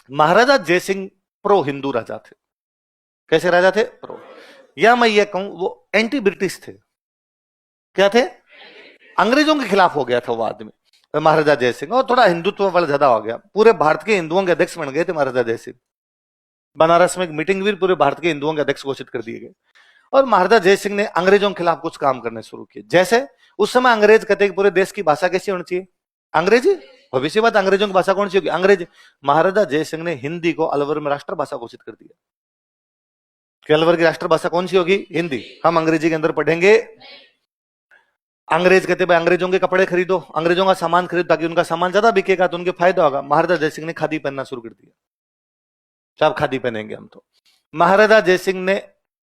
महाराजा Jaisingh pro Hindu राजा थे। कैसे राजा थे? प्रो। या मैं ये कहूं वो एंटी ब्रिटिश थे। क्या थे? अंग्रेजों के खिलाफ हो गया था वो आदमी महाराजा जयसिंह, और थोड़ा हिंदुत्व वाला ज्यादा हो गया। पूरे भारत के हिंदुओं के अध्यक्ष बन गए थे महाराजा जयसिंह। बनारस में एक मीटिंग हुई, पूरे भारत के हिंदुओं के अध्यक्ष घोषित कर दिए गए। और महाराजा जयसिंह ने अंग्रेजों के खिलाफ कुछ काम करने शुरू किए। जैसे उस समय अंग्रेज कहते पूरे देश की भाषा कैसी होनी चाहिए? अंग्रेजी। भविष्य बात, अंग्रेजों की भाषा कौन सी होगी? अंग्रेजी। महाराजा जयसिंह ने हिंदी को अलवर में राष्ट्रभाषा घोषित कर दिया कि अलवर की राष्ट्रभाषा कौन सी होगी? हिंदी। हम अंग्रेजी के अंदर पढ़ेंगे। अंग्रेज कहते भाई अंग्रेजों के कपड़े खरीदो, अंग्रेजों का सामान खरीदो, ताकि उनका सामान ज्यादा बिकेगा तो उनके फायदा होगा। महाराजा जयसिंह ने खादी पहनना शुरू कर दिया। सब खादी पहनेंगे हम तो। महाराजा जयसिंह ने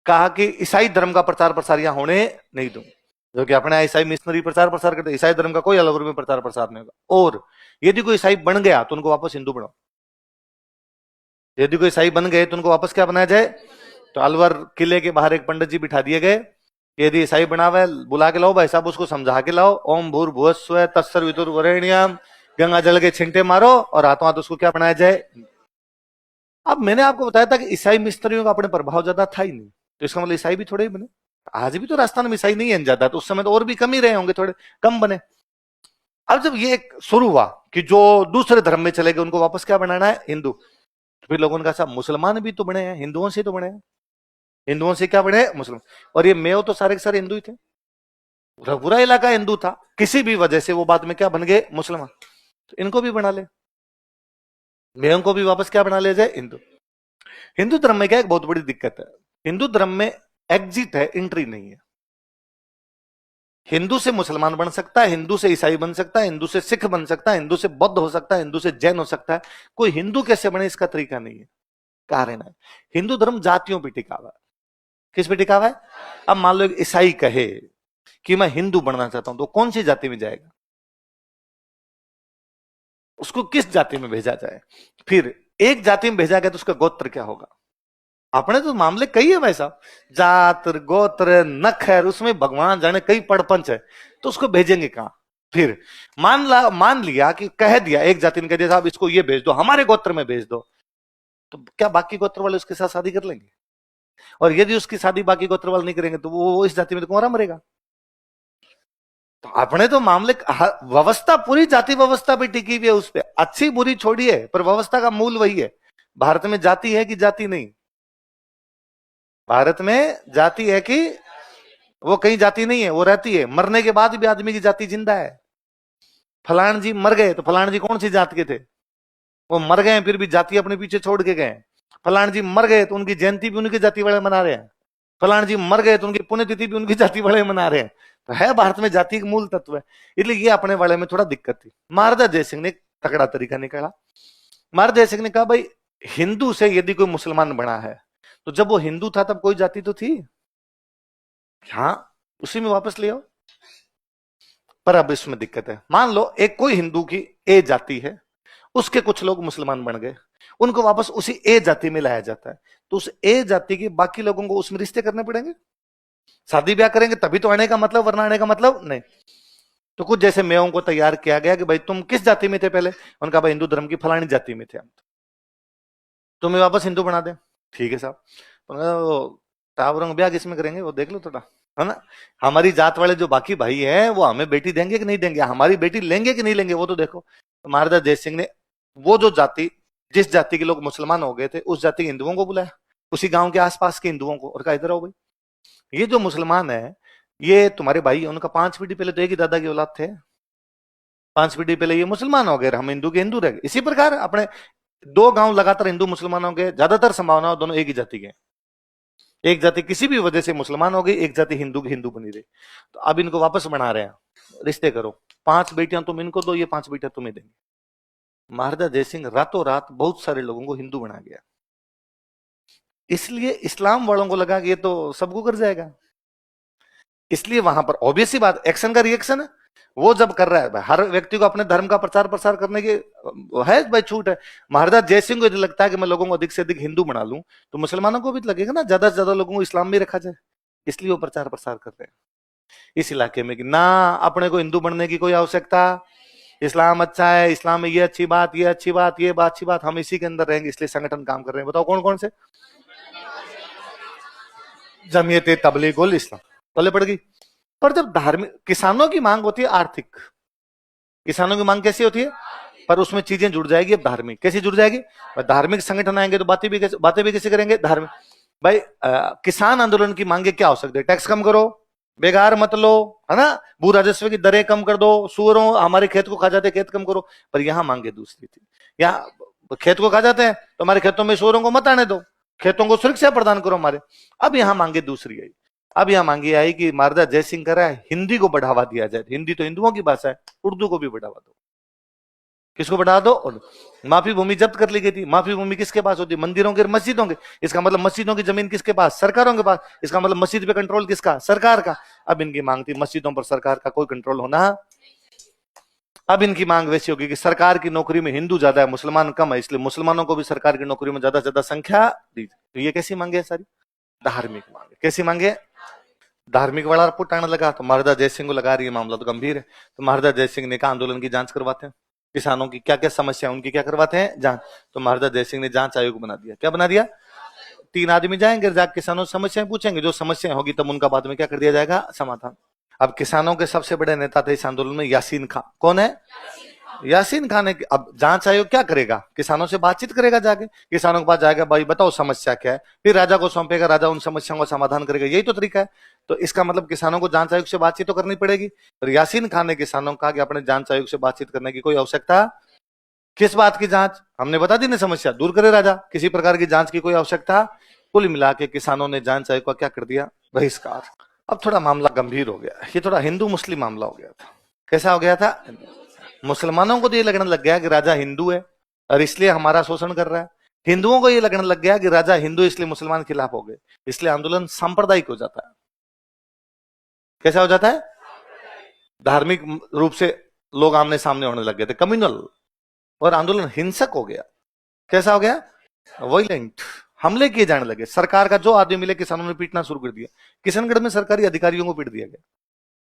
कहा कि ईसाई धर्म का प्रचार प्रसार यहां होने नहीं दूंगा, जो कि अपने ईसाई मिशनरी प्रचार प्रसार करते, ईसाई धर्म का कोई अलवर में प्रचार प्रसार नहीं होगा। और यदि कोई ईसाई बन गया तो उनको वापस हिंदू बनाओ। यदि कोई ईसाई बन गए तो उनको वापस क्या बनाया जाए? तो अलवर किले के बाहर एक पंडित जी बिठा दिए गए। यदि ईसाई बनावे बुला के लाओ भाई साहब, उसको समझा के लाओ, ओम भूर भुवस्व तत्सर वितुर वरेण्यम, गंगा जल के छिंटे मारो और हाथों हाथ उसको क्या बनाया जाए? अब मैंने आपको बताया था कि ईसाई मिस्त्रियों का अपने प्रभाव ज्यादा था ही नहीं, तो इसका मतलब ईसाई भी थोड़े ही बने। आज भी तो राजस्थान में ईसाई नहीं है ज्यादा, तो उस समय तो और भी कम ही रहे होंगे, थोड़े कम बने। अब जब ये शुरू हुआ कि जो दूसरे धर्म में चले गए उनको वापस क्या बनाना है? हिंदू। तो फिर लोगों ने कहा साहब मुसलमान भी तो बने हैं, हिंदुओं से तो बने हैं। हिंदुओं से क्या बने? मुसलमान। और ये मेव तो सारे के सारे हिंदू ही थे, पूरा इलाका हिंदू था। किसी भी वजह से वो बाद में क्या बन गए? मुसलमान। तो इनको भी बना ले, मेयों को भी वापस क्या बना ले जाए? हिंदू। हिंदू धर्म में क्या एक बहुत बड़ी दिक्कत है, हिंदू धर्म में एग्जिट है, एंट्री नहीं है। हिंदू से मुसलमान बन सकता है, हिंदू से ईसाई बन सकता है, हिंदू से सिख बन सकता है, हिंदू से बौद्ध हो सकता है, हिंदू से जैन हो सकता है। कोई हिंदू कैसे बने इसका तरीका नहीं है, कारण है। हिंदू धर्म जातियों पर टिका हुआ है। किस पे टिका हुआ है? अब मान लो एक ईसाई कहे कि मैं हिंदू बनना चाहता हूं, तो कौन सी जाति में जाएगा? उसको किस जाति में भेजा जाए? फिर एक जाति में भेजा गया तो उसका गोत्र क्या होगा? अपने तो मामले कई है भाई साहब, जात गोत्र नखर, उसमें भगवान जाने कई पड़पंच है, तो उसको भेजेंगे कहां? फिर मान लिया कि कह दिया, एक जाति ने कह दिया साहब इसको ये भेज दो, हमारे गोत्र में भेज दो, तो क्या बाकी गोत्र वाले उसके साथ शादी कर लेंगे? और यदि उसकी शादी बाकी गोत्र वाले नहीं करेंगे तो वो इस जाति में तो कुंवारा मरेगा। तो अपने तो मामले, व्यवस्था पूरी जाति व्यवस्था पे टिकी हुई है, उस पर अच्छी बुरी छोड़िए, पर व्यवस्था का मूल वही है। भारत में जाति है कि जाति नहीं? भारत में जाति है कि वो कहीं जाति नहीं है, वो रहती है। मरने के बाद भी आदमी की जाति जिंदा है। फलान जी मर गए तो फलान जी कौन सी जात के थे? वो मर गए फिर भी जाति अपने पीछे छोड़ के गए। फलान जी मर गए तो उनकी जयंती भी उनकी जाति वाले मना रहे हैं। फलान जी मर गए तो उनकी पुण्यतिथि भी उनकी जाति वाले मना रहे हैं। तो है भारत में जाति का मूल तत्व है, इसलिए ये अपने वाले में थोड़ा दिक्कत थी। महाराजा जयसिंह ने तकड़ा तरीका निकाला। महाराजा जयसिंह ने कहा भाई हिंदू से यदि कोई मुसलमान बना है तो जब वो हिंदू था तब कोई जाति तो थी, हाँ उसी में वापस ले आओ। पर अब इसमें दिक्कत है, मान लो एक कोई हिंदू की ए जाति है, उसके कुछ लोग मुसलमान बन गए, उनको वापस उसी ए जाति में लाया जाता है, तो उस ए जाति के बाकी लोगों को उसमें रिश्ते करने पड़ेंगे, शादी ब्याह करेंगे तभी तो आने का मतलब, वरना आने का मतलब नहीं। तो कुछ जैसे मेयों को तैयार किया गया कि भाई तुम किस जाति में थे पहले? उनका भाई हिंदू धर्म की फलानी जाति में थे हम, तुम्हें वापस हिंदू बना दे। ठीक है साहब, टावरों ब्याह किसमें करेंगे वो देख लो थोड़ा, है ना। हमारी जात वाले जो बाकी भाई हैं वो हमें बेटी देंगे कि नहीं देंगे, हमारी बेटी लेंगे कि नहीं लेंगे वो तो देखो। तो महाराजा जयसिंह ने वो जो जाति, जिस जाति के लोग मुसलमान हो गए थे, उस जाति के हिंदुओं को बुलाया, उसी गांव के आसपास के हिंदुओं को, और कहा इधर आओ भाई, ये जो मुसलमान है ये तुम्हारे भाई है, उनका 5 पीढ़ी पहले तो एक ही दादा की औलाद थे, 5 पीढ़ी पहले ये मुसलमान हो गए, हम हिंदू के हिंदू रह गए। इसी प्रकार अपने 2 गांव लगातार हिंदू मुसलमानों के, ज्यादातर संभावना दोनों एक ही जाति के, एक जाति किसी भी वजह से मुसलमान हो गई, एक जाति हिंदू की हिंदू बनी रही। तो अब इनको वापस बना रहे हैं, रिश्ते करो, 5 बेटियां तुम इनको दो, ये 5 बेटियां तुम्हें देंगे। महाराजा जयसिंह रातों रात बहुत सारे लोगों को हिंदू बना गया। इसलिए इस्लाम वालों को लगा कि ये तो सबको कर जाएगा, इसलिए वहां पर ऑब्वियस सी बात एक्शन का रिएक्शन है। वो जब कर रहा है भाई, हर व्यक्ति को अपने धर्म का प्रचार प्रसार करने की है भाई छूट है। महाराजा जयसिंह को लगता है कि मैं लोगों को अधिक से अधिक हिंदू बना लूं तो मुसलमानों को भी लगेगा ना ज्यादा से ज्यादा लोगों को इस्लाम में रखा जाए, इसलिए वो प्रचार प्रसार कर रहे हैं इस इलाके में कि ना अपने को हिंदू बनने की कोई आवश्यकता इस्लाम अच्छा है, इस्लाम में ये अच्छी बात, ये अच्छी बात, ये बात अच्छी बात, हम इसी के अंदर रहेंगे, इसलिए संगठन काम कर रहे हैं। बताओ कौन कौन से? जमीयत तबलीग उल इस्लाम, पल्ले पड़ गई। पर जब धार्मिक किसानों की मांग होती है आर्थिक, किसानों की मांग कैसी होती है? पर उसमें चीजें जुड़ जाएगी अब धार्मिक, कैसी जुड़ जाएगी? धार्मिक संगठन आएंगे तो बातें भी कैसे करेंगे? धार्मिक। भाई किसान आंदोलन की मांगे क्या हो सकती है? टैक्स कम करो, बेकार मत लो, है ना, भू राजस्व की दरें कम कर दो, सुअरों हमारे खेत को खा जाते, खेत कम करो। पर यहां मांगे दूसरी थी। यहाँ खेत को खा जाते हैं तो हमारे खेतों में सुअरों को मत आने दो, खेतों को सुरक्षा प्रदान करो हमारे। अब यहां मांगे दूसरी आई। अब यहां मांगी आई कि महाराजा जयसिंह कह रहा है हिंदी को बढ़ावा दिया जाए, हिंदी तो हिंदुओं की भाषा है, उर्दू को भी बढ़ावा दो। किसको बढ़ा दो? माफी भूमि जब्त कर ली गई थी। माफी भूमि किसके पास होती है? मंदिरों के, मस्जिदों के। इसका मतलब मस्जिदों की जमीन किसके पास? सरकारों के पास। इसका मतलब मस्जिद पे कंट्रोल किसका? सरकार का। अब इनकी मांग थी मस्जिदों पर सरकार का कोई कंट्रोल होना। अब इनकी मांग वैसी होगी कि सरकार की नौकरी में हिंदू ज्यादा है, मुसलमान कम है, इसलिए मुसलमानों को भी सरकार की नौकरी में ज्यादा से ज्यादा संख्या दी। तो ये कैसी मांगे है? सारी धार्मिक मांगे। कैसी मांगे? धार्मिक वाला पुट आने लगा तो महाराजा जयसिंह को लगा रही है मामला तो गंभीर है। तो महाराजा जयसिंह ने कहा आंदोलन की जांच करवाते हैं, किसानों की क्या क्या समस्या है उनकी क्या करवाते हैं जांच। तो महाराजा जयसिंह ने जांच आयोग बना दिया। क्या बना दिया? 3 आदमी जाएंगे, जाकर किसानों से समस्याएं पूछेंगे, जो समस्याएं होगी तब उनका बाद में क्या कर दिया जाएगा? समाधान। अब किसानों के सबसे बड़े नेता थे इस आंदोलन में यासीन खान। कौन है? यासीन खान है। अब जांच आयोग क्या करेगा? किसानों से बातचीत करेगा, जाके किसानों के पास जाएगा, भाई बताओ समस्या क्या है, फिर राजा को सौंपेगा, राजा उन समस्याओं का समाधान करेगा। यही तो तरीका है। तो इसका मतलब किसानों को जांच आयोग से बातचीत तो करनी पड़ेगी। और यासीन खान ने किसानों को कहा कि अपने जांच आयोग से बातचीत करने की कोई आवश्यकता। किस बात की जांच? हमने बता दी ना, समस्या दूर करे राजा, किसी प्रकार की जांच की कोई आवश्यकता। कुल मिला के किसानों ने जांच आयोग का क्या कर दिया? बहिष्कार। अब थोड़ा मामला गंभीर हो गया, ये थोड़ा हिंदू मुस्लिम मामला हो गया था। कैसा हो गया था? मुसलमानों को तो ये लगने लग गया कि राजा हिंदू है और इसलिए हमारा शोषण कर रहा है। हिंदुओं को ये लगने लग गया कि राजा हिंदू इसलिए मुसलमान खिलाफ हो गए, इसलिए आंदोलन सांप्रदायिक हो जाता है। कैसा हो जाता है? धार्मिक रूप से लोग आमने सामने होने लग गए थे, कम्युनल, और आंदोलन हिंसक हो गया। कैसा हो गया? वायलेंट, हमले किए जाने लगे। सरकार का जो आदमी मिले किसानों ने पीटना शुरू कर दिया। किशनगढ़ में सरकारी अधिकारियों को पीट दिया गया।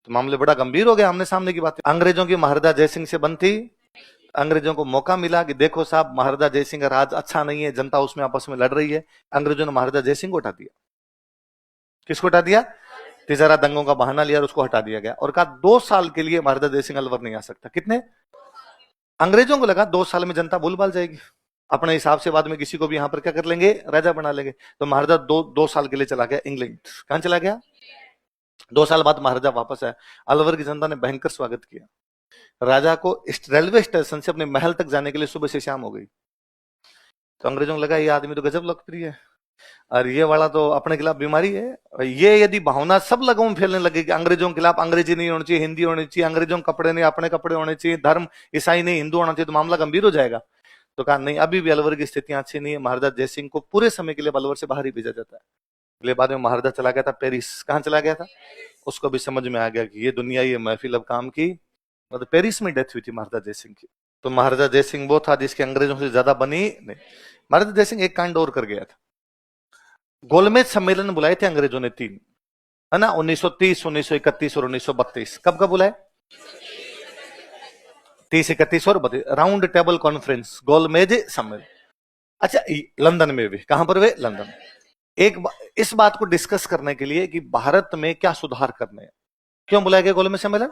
तो मामले बड़ा गंभीर हो गया, आमने सामने की बात। अंग्रेजों की महाराजा जयसिंह से बनती। अंग्रेजों को मौका मिला कि देखो साहब महाराजा जयसिंह का राज अच्छा नहीं है, जनता उसमें आपस में लड़ रही है। अंग्रेजों ने महाराजा जयसिंह को हटा दिया। किसको हटा दिया? तिजारा दंगों का बहाना लिया और उसको हटा दिया गया और कहा 2 साल के लिए महाराजा जयसिंह अलवर नहीं आ सकता। कितने? अंग्रेजों को लगा 2 साल में जनता भूल-भाल जाएगी, अपने हिसाब से बाद में किसी को भी यहां पर क्या कर लेंगे? राजा बना लेंगे। तो महाराजा 2 साल के लिए चला गया इंग्लैंड। कहां चला गया? 2 साल बाद महाराजा वापस आया। अलवर की जनता ने भयंकर स्वागत किया। राजा को रेलवे स्टेशन से अपने महल तक जाने के लिए सुबह से शाम हो गई। तो अंग्रेजों को लगा ये आदमी तो गजब लोकप्रिय है और ये वाला तो अपने खिलाफ बीमारी है। ये यदि भावना सब लोगों में फैलने लगे कि अंग्रेजों के खिलाफ अंग्रेजी नहीं होनी चाहिए, हिंदी होनी चाहिए, अंग्रेजों के कपड़े नहीं अपने कपड़े होने चाहिए, धर्म ईसाई नहीं हिंदू होना चाहिए, तो मामला गंभीर हो जाएगा। तो कहा नहीं, अभी भी अलवर की स्थितियां अच्छी नहीं है, महाराजा जयसिंह को पूरे समय के लिए अलवर से बाहर ही भेजा जाता है। इसलिए बाद में महाराजा चला गया था पेरिस। कहाँ चला गया था? उसको भी समझ में आ गया कि ये दुनिया ये महफिल अब काम की। मतलब पेरिस में डेथ हुई थी महाराजा जयसिंह की। तो महाराजा जयसिंह वो था जिसके अंग्रेजों से ज्यादा बनी नहीं। महाराजा जयसिंह एक कांड और कर गया था। गोलमेज सम्मेलन बुलाए थे अंग्रेजों ने 3, है ना, 1930, 1931 और 1932। कब कब बुलाए? 30, 31 और 32 राउंड टेबल कॉन्फ्रेंस, गोलमेज सम्मेलन। अच्छा, लंदन में भी। कहां पर वे? लंदन। इस बात को डिस्कस करने के लिए कि भारत में क्या सुधार करने हैं। क्यों बुलाया गया गोलमेज सम्मेलन?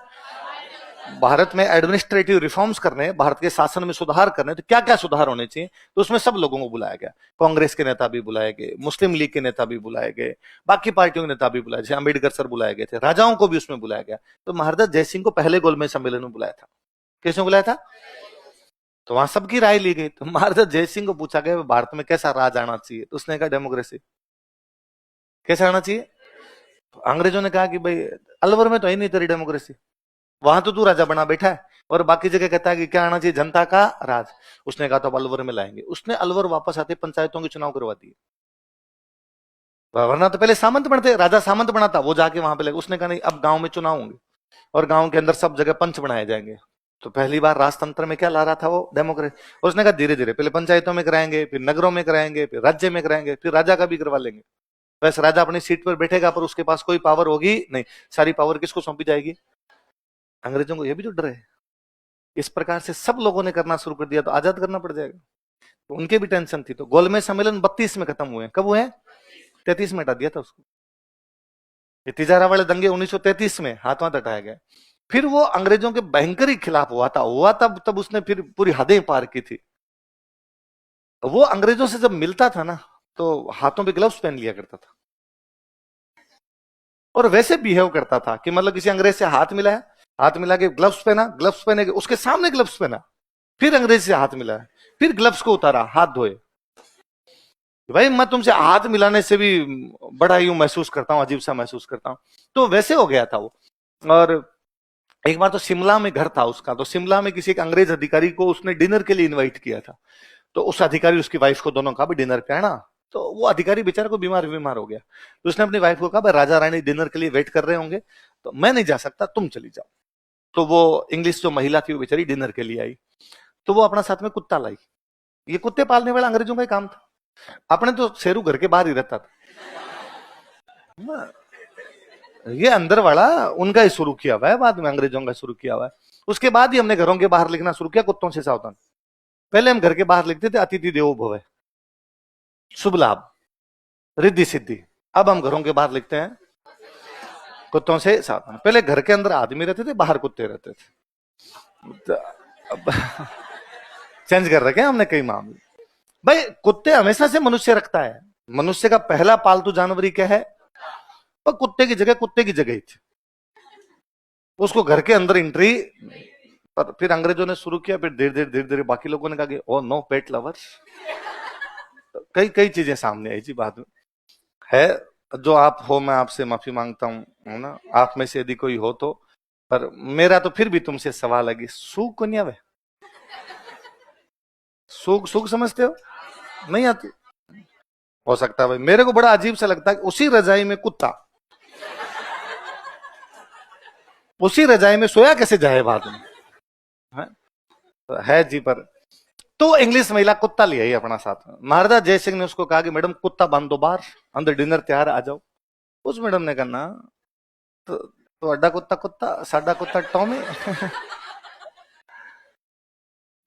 भारत में एडमिनिस्ट्रेटिव रिफॉर्म्स करने, भारत के शासन में सुधार करने, तो क्या क्या सुधार होने चाहिए। तो उसमें सब लोगों को बुलाया गया। कांग्रेस के नेता भी बुलाए गए, मुस्लिम लीग के नेता भी बुलाए गए, बाकी पार्टियों के नेता भी बुलाए, जैसे अम्बेडकर सर बुलाए गए थे, राजाओं को भी उसमें बुलाया गया। तो महाराजा जयसिंह को पहले गोलमेज सम्मेलन में बुलाया था। किसने बुलाया था? तो वहां सबकी राय ली गई। तो महाराजा जयसिंह को पूछा गया भारत में कैसा राज आना चाहिए, तो उसने कहा डेमोक्रेसी। कैसा आना चाहिए? तो अंग्रेजों ने कहा कि भाई अलवर में तो है नहीं तेरी डेमोक्रेसी, वहां तो तू राजा बना बैठा है और बाकी जगह कहता है कि क्या आना चाहिए? जनता का राज। उसने कहा तो अब अलवर में लाएंगे। उसने अलवर वापस आते पंचायतों के चुनाव करवा दिए। वरना तो पहले सामंत बनते, राजा सामंत बनाता, वो जाके वहां पे लगे। उसने कहा नहीं, अब गांव में चुनाव होंगे और गांव के अंदर सब जगह पंच बनाए जाएंगे। तो पहली बार राजतंत्र में क्या ला रहा था वो? डेमोक्रेसी। उसने कहा धीरे धीरे पहले पंचायतों में कराएंगे, फिर नगरों में कराएंगे, फिर राज्य में कराएंगे, फिर राजा का भी करवा लेंगे। वैसे राजा अपनी सीट पर बैठेगा पर उसके पास कोई पावर होगी नहीं, सारी पावर किसको सौंपी जाएगी? अंग्रेजों को। ये भी तो डर है। इस प्रकार से सब लोगों ने करना शुरू कर दिया तो आजाद करना पड़ जाएगा। तो उनके भी टेंशन थी। तो गोलमेज सम्मेलन 32 में खत्म हुए। कब हुए? 33 में हटा दिया था उसको। ये तिजारा वाले दंगे 1933 में हाथों हाथ हटाया गया। फिर वो अंग्रेजों के भयंकर ही खिलाफ हुआ तब उसने फिर पूरी हदें पार की थी। वो अंग्रेजों से जब मिलता था ना तो हाथों पे ग्लव्स पहन लिया करता था और वैसे बिहेव करता था कि मतलब किसी अंग्रेज से हाथ मिला है, हाथ मिला के ग्लव्स पहना, ग्लव्स पहने के उसके सामने ग्लव्स पहना, फिर अंग्रेज से हाथ मिला है, फिर ग्लव्स को उतारा, हाथ धोए। भाई मैं तुमसे हाथ मिलाने से भी बड़ा यूं महसूस करता हूं, अजीब सा महसूस करता हूं। तो वैसे हो गया था वो। और एक बार तो शिमला में घर था उसका, तो शिमला में किसी एक अंग्रेज अधिकारी को उसने डिनर के लिए इनवाइट किया था। तो उस अधिकारी उसकी वाइफ को दोनों कहा भी डिनर पे आना। तो वो अधिकारी बेचारा को बीमार हो गया। तो उसने अपनी वाइफ को कहा भाई राजा रानी डिनर के लिए वेट कर रहे होंगे, तो मैं नहीं जा सकता, तुम चली जाओ। तो वो इंग्लिश जो महिला थी वो बेचारी डिनर के लिए आई। तो वो अपना साथ में कुत्ता लाई। ये कुत्ते पालने वाला अंग्रेजों का ही काम था। अपने तो शेरू घर के बाहर ही रहता था, ये अंदर वाला उनका ही शुरू किया हुआ है, बाद में अंग्रेजों का शुरू किया हुआ है। उसके बाद ही हमने घरों के बाहर लिखना शुरू किया कुत्तों से सावधान। पहले हम घर के बाहर लिखते थे अतिथि देवो भव, शुभ लाभ, रिद्धि सिद्धि। अब हम घरों के बाहर लिखते हैं कुत्तों से सावधान। पहले घर के अंदर आदमी रहते थे, बाहर कुत्ते रहते थे। अब चेंज कर रखे हमने कई मामले। भाई कुत्ते हमेशा से मनुष्य रखता है। मनुष्य का पहला पालतू जानवर ही क्या है? और कुत्ते की जगह ही थी। उसको घर के अंदर एंट्री। पर फिर अंग्रेजों ने शुरू किया, फिर धीरे धीरे बाकी लोगों ने कहा कि ओ नो पेट लवर्स। कई कई चीजें सामने आई जी बाद में। है जो आप हो, मैं आपसे माफी मांगता हूं, है ना, आप में से यदि कोई हो तो। पर मेरा तो फिर भी तुमसे सवाल है कि सूख को नहीं आवे? सूख सूख समझते हो? नहीं आती? हो सकता है भाई, मेरे को बड़ा अजीब सा लगता है कि उसी रजाई में कुत्ता उसी रजाई में सोया कैसे जाए बाद में? है जी। पर तो इंग्लिश महिला कुत्ता ले आई अपना साथ में। महाराजा जयसिंह ने उसको कहा कि मैडम कुत्ता बांध दो बाहर, अंदर डिनर तैयार, आ जाओ। उस मैडम ने कहा ना, तो अड्डा कुत्ता कुत्ता, साडा कुत्ता टॉमी।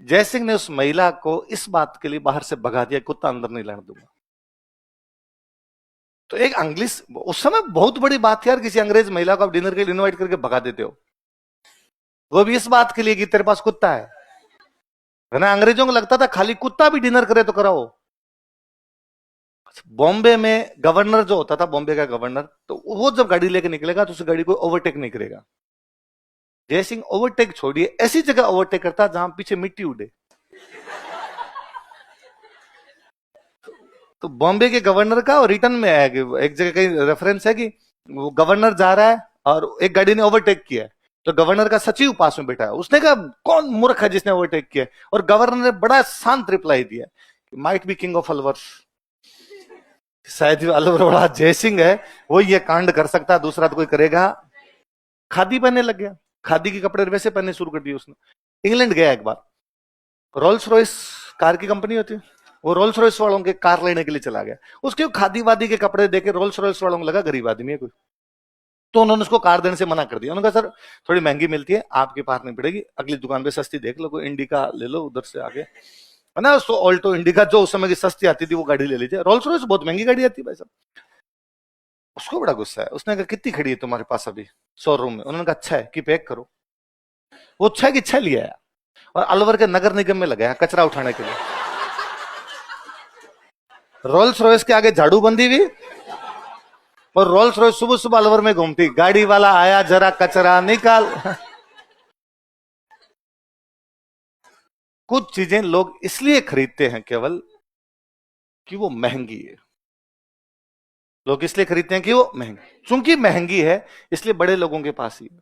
जयसिंह ने उस महिला को इस बात के लिए बाहर से भगा दिया, कुत्ता अंदर नहीं लाने दूंगा। तो एक इंग्लिश उस समय बहुत बड़ी बात थी यार, किसी अंग्रेज महिला को आप डिनर के लिए इनवाइट करके भगा देते हो, वो भी इस बात के लिए कि तेरे पास कुत्ता है ना। अंग्रेजों को लगता था खाली कुत्ता भी डिनर करे तो कराओ। बॉम्बे में गवर्नर जो होता था, बॉम्बे का गवर्नर, तो वो जब गाड़ी लेके निकलेगा तो उस गाड़ी को ओवरटेक नहीं करेगा। जयसिंह ओवरटेक छोड़िए, ऐसी जगह ओवरटेक करता जहां पीछे मिट्टी उड़े। तो बॉम्बे के गवर्नर का और रिटर्न में है कि एक जगह कहीं रेफरेंस है कि वो गवर्नर जा रहा है और एक गाड़ी ने ओवरटेक किया है, तो गवर्नर का सचिव पास में बैठा है। उसने कहा कौन मूर्ख है जिसने ओवरटेक किया? और गवर्नर ने बड़ा शांत रिप्लाई दिया, might be king of Alwar. शायद अलवर बड़ा जयसिंह है, वो ये कांड कर सकता, दूसरा तो कोई करेगा। खादी पहनने लग गया, खादी के कपड़े वैसे पहनने शुरू कर दिए उसने। इंग्लैंड गया एक बार, रोल्स रॉयस कार की कंपनी होती है, वो रोल्स रॉयस वालों के कार लेने के लिए चला गया। उसके खादी वादी के कपड़े देखे रोल्स रॉयस वालों को लगा गरीब आदमी है कोई, तो उन्होंने उसको कार देने से मना कर दिया। उन्होंने कहा सर थोड़ी महंगी मिलती है, आपके पास नहीं पड़ेगी, अगली दुकान पे सस्ती देख लो, कोई इंडिका ले लो उधर से आगे, है ना। सो ऑल्टो इंडिका जो उस समय की सस्ती आती थी वो गाड़ी ले लीजिए। रोल्स रॉयस बहुत महंगी गाड़ी आती है भाई साहब। उसको बड़ा गुस्सा है, उसने कहा कितनी खड़ी है तुम्हारे पास अभी शोरूम में? उन्होंने कहा अच्छा है कि पैक करो। वो 6 की 6 लिया है और अलवर के नगर निगम में लगाया कचरा उठाने के लिए। रोल्स रॉयस के आगे झाड़ू बंदी हुई और रोल्स रॉयस सुबह सुबह अलवर में घूमती, गाड़ी वाला आया जरा कचरा निकाल। कुछ चीजें लोग इसलिए खरीदते हैं केवल कि वो महंगी है। लोग इसलिए खरीदते हैं कि वो महंगी, चूंकि महंगी है इसलिए बड़े लोगों के पास ही है,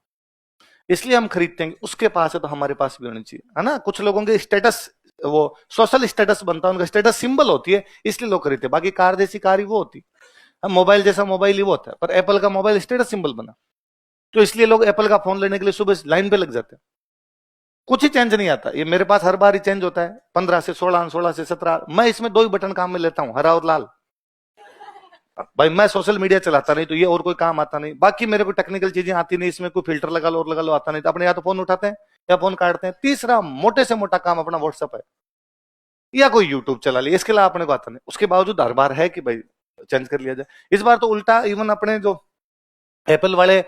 इसलिए हम खरीदते हैं। उसके पास है तो हमारे पास भी होनी चाहिए, है ना। कुछ लोगों के स्टेटस, वो सोशल स्टेटस बनता है, उनका स्टेटस सिंबल होती है, इसलिए लोग खरीदते हैं। बाकी कार जैसी कार ही वो होती है, मोबाइल जैसा मोबाइल ही वो होता है। पर एप्पल का मोबाइल स्टेटस सिंबल बना, तो इसलिए लोग एप्पल का फोन लेने के लिए सुबह लाइन पे लग जाते हैं। कुछ ही चेंज नहीं आता, ये मेरे पास हर बार ही चेंज होता है, 15 से 16, 16 से 17। मैं इसमें 2 ही बटन काम में लेता हूं, हरा और लाल। भाई मैं सोशल मीडिया चलाता नहीं तो ये और कोई काम आता नहीं, बाकी मेरे को टेक्निकल चीजें आती नहीं, इसमें कोई फिल्टर लगा लो और लगा लो आता नहीं, तो अपने या तो फोन उठाते हैं या फोन काटते हैं। तीसरा मोटे से मोटा काम अपना व्हाट्सएप है या कोई यूट्यूब चला लिया, इसके अलावा अपने को आता नहीं। उसके बावजूद हर बार है कि भाई चेंज कर लिया जाए। इस बार तो उल्टा, इवन अपने जो एप्पल वाले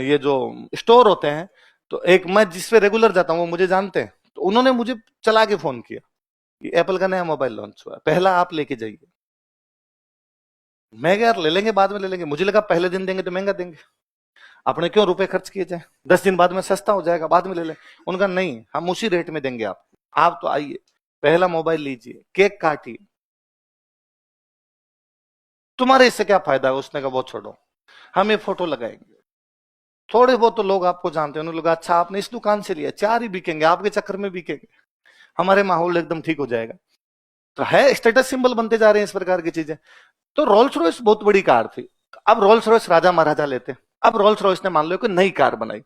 ये जो स्टोर होते हैं, तो एक मैं जिस पे रेगुलर जाता हूँ वो मुझे जानते हैं, तो उन्होंने मुझे चला के फोन किया कि एप्पल का नया मोबाइल लॉन्च हुआ है, पहला आप लेके जाइए। मैं यार ले लेंगे, बाद में ले लेंगे। मुझे लगा पहले दिन देंगे तो महंगा देंगे, अपने क्यों रुपए खर्च किए जाए, 10 दिन बाद में सस्ता हो जाएगा, बाद में ले लें। उनका नहीं, हम उसी रेट में देंगे आप तो आइए, पहला मोबाइल लीजिए, केक काटिए, तुम्हारे इससे क्या फायदा है। उसने कहा वो छोड़ो, हम ये फोटो लगाएंगे। थोड़े बहुत तो लोग आपको जानते हैं, उन्होंने लगा अच्छा आपने इस दुकान से लिया, 4 ही बिकेंगे, आपके चक्कर में बिकेंगे, हमारे माहौल एकदम ठीक हो जाएगा। तो है, स्टेटस सिंबल बनते जा रहे हैं इस प्रकार की चीजें। तो रोल्स रॉयस बहुत बड़ी कार थी। अब रोल्स रॉयस राजा महाराजा लेते, अब रोल्स रॉयस ने मान लो कोई नई कार बनाई,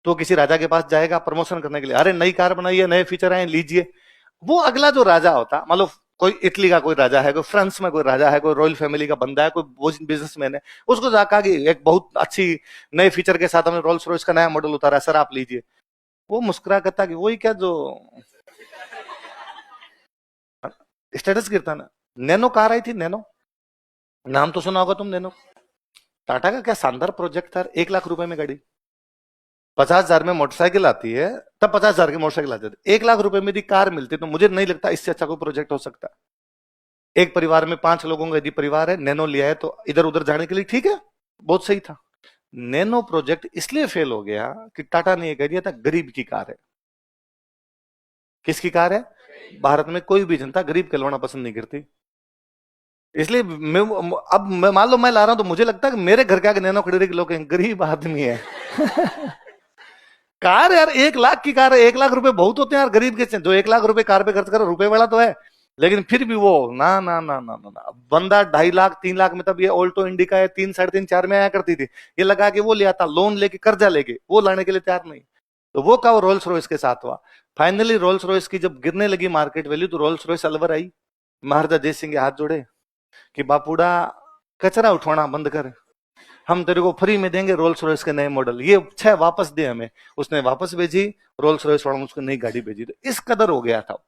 तो किसी राजा के पास जाएगा प्रमोशन करने के लिए, अरे नई कार बनाई है, नए फीचर आए, लीजिए। वो अगला जो राजा होता, मान लो कोई इटली का कोई राजा है, कोई फ्रांस में कोई राजा है, कोई रॉयल फैमिली का बंदा है, कोई बिजनेसमैन है, उसको जाकर एक बहुत अच्छी नए फीचर के साथ हमने रोल्स रॉयस का नया मॉडल उतारा है, सर आप लीजिए। वो मुस्कुरा करता कि वही क्या जो स्टेटस गिरता ना। नैनो कार आई थी, नैनो, नाम तो सुना होगा तुम, नैनो। टाटा का क्या शानदार प्रोजेक्ट था, 1 लाख रुपए में गाड़ी, 50,000 में मोटरसाइकिल आती है, तब 50,000 की मोटरसाइकिल आती थी, 1 लाख रुपए में यदि कार मिलती तो मुझे नहीं लगता इससे अच्छा कोई प्रोजेक्ट हो सकता। एक परिवार में 5 लोगों का यदि परिवार है, नैनो लिया है तो इधर उधर जाने के लिए ठीक है, बहुत सही था। नैनो प्रोजेक्ट इसलिए फेल हो गया कि टाटा ने यह कह दिया था गरीब की कार है। किसकी कार है? भारत में कोई भी जनता गरीब कहलवाना पसंद नहीं करती, इसलिए अब मैं मान लो मैं ला रहा हूं तो मुझे लगता है कि मेरे घर के आगे नैनो खड़े के लोग गरीब आदमी है। कार यार 1 लाख की कार है, 1 लाख रुपए बहुत होते हैं यार गरीब के, जो 1 लाख रुपए कार पे खर्च कर रुपए वाला तो है, लेकिन फिर भी वो ना ना ना ना ना, ना। बंदा 2.5 लाख 3 लाख में, तब ये ऑल्टो इंडिका है 3, 3.5, 4 में आया करती थी, ये लगा के वो ले आता, लोन लेके कर्जा लेके, वो लाने के लिए तैयार नहीं। तो वो का रोल्स रॉयस के साथ हुआ। फाइनली रोल्स रॉयस की जब गिरने लगी मार्केट वैल्यू, तो रोल्स रॉयस अलवर आई, महाराजा जय सिंह के हाथ जोड़े कि बापूड़ा कचरा उठवाना बंद कर, हम तेरे को फ्री में देंगे रोल्स रॉयस के नए मॉडल, ये 6 वापस दे हमें। उसने वापस भेजी, रोल्स रॉयस वालों ने उसको नई गाड़ी भेजी। तो इस कदर हो गया था।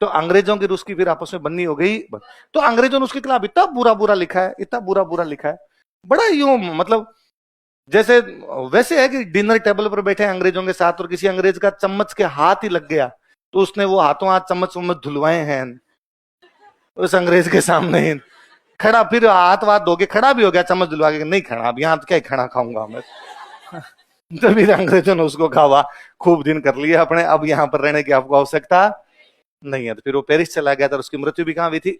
तो अंग्रेजों की रूस की फिर आपस में बननी हो गई। तो अंग्रेजों ने उसके खिलाफ इतना बुरा बुरा लिखा है, इतना बुरा बुरा लिखा है, बड़ा यूं मतलब जैसे वैसे है कि डिनर टेबल पर बैठे अंग्रेजों के साथ और किसी अंग्रेज का चम्मच के हाथ ही लग गया, तो उसने वो हाथों हाथ चम्मच धुलवाए हैं उस अंग्रेज के सामने खड़ा, फिर हाथ वाथ धो के खड़ा भी हो गया चम्मच दिलवा के, नहीं खड़ा अब यहाँ तो क्या खाना खाऊंगा मैं। तभी अंग्रेजों ने उसको खावा, खूब दिन कर लिया अपने, अब यहाँ पर रहने की आपको आवश्यकता नहीं है। तो फिर वो पेरिस चला गया था, उसकी मृत्यु भी कहाँ हुई थी?